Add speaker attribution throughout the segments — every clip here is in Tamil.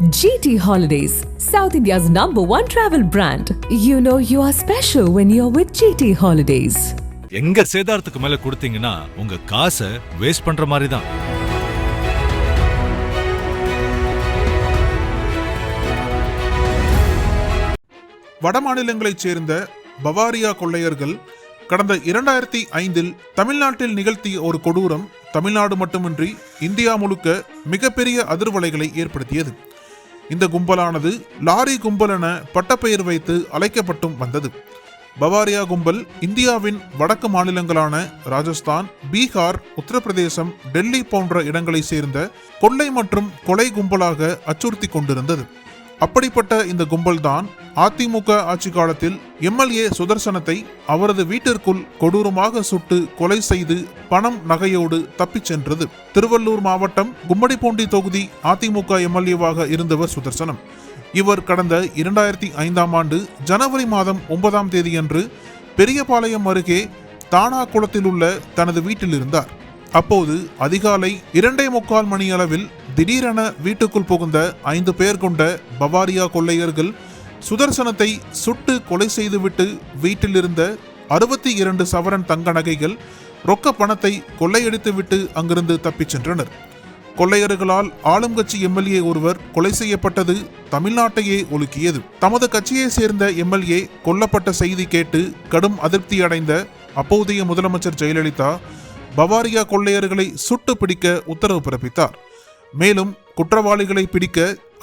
Speaker 1: GT Holidays, South India's #1 travel brand. You know you are special when you're with GT Holidays.
Speaker 2: எங்க சேதாரத்துக்கு மேல கொடுத்தீங்கன்னா உங்க காசை வேஸ்ட் பண்ற மாதிரி தான்.
Speaker 3: வட மாநிலங்களைச் சேர்ந்த பவாரியா கொள்ளையர்கள் கடந்த 2005 தமிழ்நாட்டில் நிகழ்த்திய ஒரு கொடூரம் தமிழ்நாடு மட்டுமின்றி இந்தியா முழுக்க மிகப்பெரிய அதிர்வலைகளை ஏற்படுத்தியது. இந்த கும்பலானது லாரி கும்பல் என பட்டப்பெயர் வைத்து அழைக்கப்பட்டும் வந்தது. பவாரியா கும்பல் இந்தியாவின் வடக்கு மாநிலங்களான ராஜஸ்தான், பீகார், உத்தரப்பிரதேசம், டெல்லி போன்ற இடங்களை சேர்ந்த கொள்ளை மற்றும் கொலை கும்பலாக அச்சுறுத்தி கொண்டிருந்தது. அப்படிப்பட்ட இந்த கும்பல் தான் அதிமுக ஆட்சி காலத்தில் எம்எல்ஏ சுதர்சனத்தை அவரது வீட்டிற்குள் கொடூரமாக சுட்டு கொலை செய்து பணம் நகையோடு தப்பிச் சென்றது. திருவள்ளூர் மாவட்டம் கும்மிடிப்பூண்டி தொகுதி அதிமுக எம்எல்ஏவாக இருந்தவர் சுதர்சனம். இவர் கடந்த 2005ஆம் ஆண்டு ஜனவரி மாதம் 9ஆம் தேதியன்று பெரியபாளையம் அருகே தானாகுளத்தில் உள்ள தனது வீட்டில் இருந்தார். அப்போது அதிகாலை 2:45 மணி அளவில் திடீரென வீட்டுக்குள் புகுந்த 5 பேர் கொண்ட பவாரியா கொள்ளையர்கள் சுதர்சனத்தை சுட்டு கொலை செய்துவிட்டு வீட்டில் இருந்த 62 சவரன் தங்க நகைகள், ரொக்க பணத்தை கொள்ளையடித்துவிட்டு அங்கிருந்து தப்பிச் சென்றனர். கொள்ளையர்களால் ஆளும் கட்சி எம்எல்ஏ ஒருவர் கொலை செய்யப்பட்டது தமிழ்நாட்டையே உலுக்கியது. தமது கட்சியை சேர்ந்த எம்எல்ஏ கொல்லப்பட்ட செய்தி கேட்டு கடும் அதிருப்தி அடைந்த அப்போதைய முதலமைச்சர் ஜெயலலிதா பவாரியா கொள்ளையர்களை சுட்டு பிடிக்க உத்தரவு பிறப்பித்தார். மேலும் குற்றவாளிகளை பிடிக்க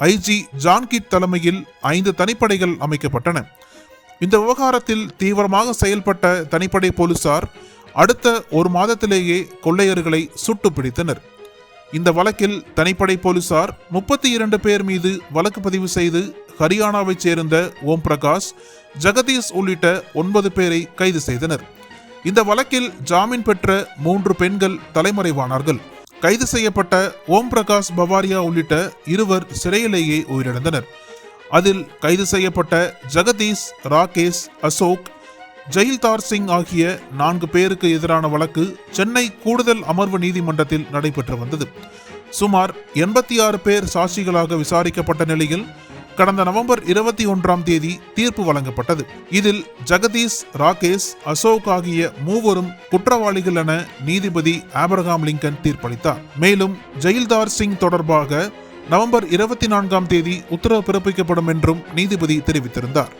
Speaker 3: ஐஜி ஜான்கிட் தலைமையில் 5 தனிப்படைகள் அமைக்கப்பட்டன. இந்த விவகாரத்தில் தீவிரமாக செயல்பட்ட தனிப்படை போலீசார் அடுத்த ஒரு மாதத்திலேயே கொள்ளையர்களை சுட்டு பிடித்தனர். இந்த வழக்கில் தனிப்படை போலீசார் 32 பேர் மீது வழக்கு பதிவு செய்து ஹரியானாவைச் சேர்ந்த ஓம் பிரகாஷ், ஜெகதீஷ் உள்ளிட்ட 9 பேரை கைது செய்தனர். இந்த வழக்கில் ஜாமீன் பெற்ற 3 பெண்கள் தலைமறைவானார்கள். கைது செய்யப்பட்ட ஓம் பிரகாஷ், பவாரியா உள்ளிட்ட 2 சிறையிலேயே உயிரிழந்தனர். அதில் கைது செய்யப்பட்ட ஜெகதீஷ், ராகேஷ், அசோக், ஜெயில்தார் சிங் ஆகிய 4 பேருக்கு எதிரான வழக்கு சென்னை கூடுதல் அமர்வு நீதிமன்றத்தில் நடைபெற்று வந்தது. சுமார் 86 பேர் சாட்சிகளாக விசாரிக்கப்பட்ட நிலையில் கடந்த நவம்பர் 21ஆம் தேதி தீர்ப்பு வழங்கப்பட்டது. இதில் ஜெகதீஷ், ராகேஷ், அசோக் ஆகிய 3 குற்றவாளிகள் என நீதிபதி ஆபிரகாம் லிங்கன் தீர்ப்பளித்தார். மேலும் ஜெயில்தார் சிங் தொடர்பாக நவம்பர் 24ஆம் தேதி உத்தரவு பிறப்பிக்கப்படும் என்றும் நீதிபதி தெரிவித்திருந்தார்.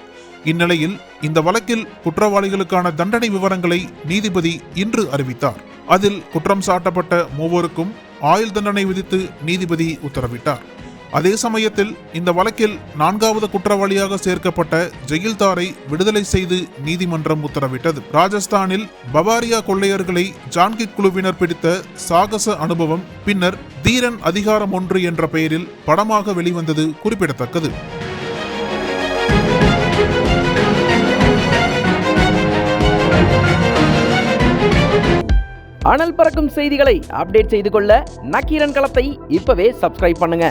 Speaker 3: இந்நிலையில் இந்த வழக்கில் குற்றவாளிகளுக்கான தண்டனை விவரங்களை நீதிபதி இன்று அறிவித்தார். அதில் குற்றம் சாட்டப்பட்ட 3க்கும் ஆயுள் தண்டனை விதித்து நீதிபதி உத்தரவிட்டார். அதே சமயத்தில் இந்த வழக்கில் 4வது குற்றவாளியாக சேர்க்கப்பட்ட ஜெயில்தாரை விடுதலை செய்து நீதிமன்றம் உத்தரவிட்டது. ராஜஸ்தானில் பவாரியா கொள்ளையர்களை ஜான்கிட் குழுவினர் பிடித்த சாகச அனுபவம் பின்னர் தீரன் அதிகாரம் 1 என்ற பெயரில் படமாக வெளிவந்தது குறிப்பிடத்தக்கது.
Speaker 4: அனல் பறக்கும் செய்திகளை அப்டேட் செய்து கொள்ள நக்கீரன் களத்தை இப்பவே சப்ஸ்கிரைப் பண்ணுங்க.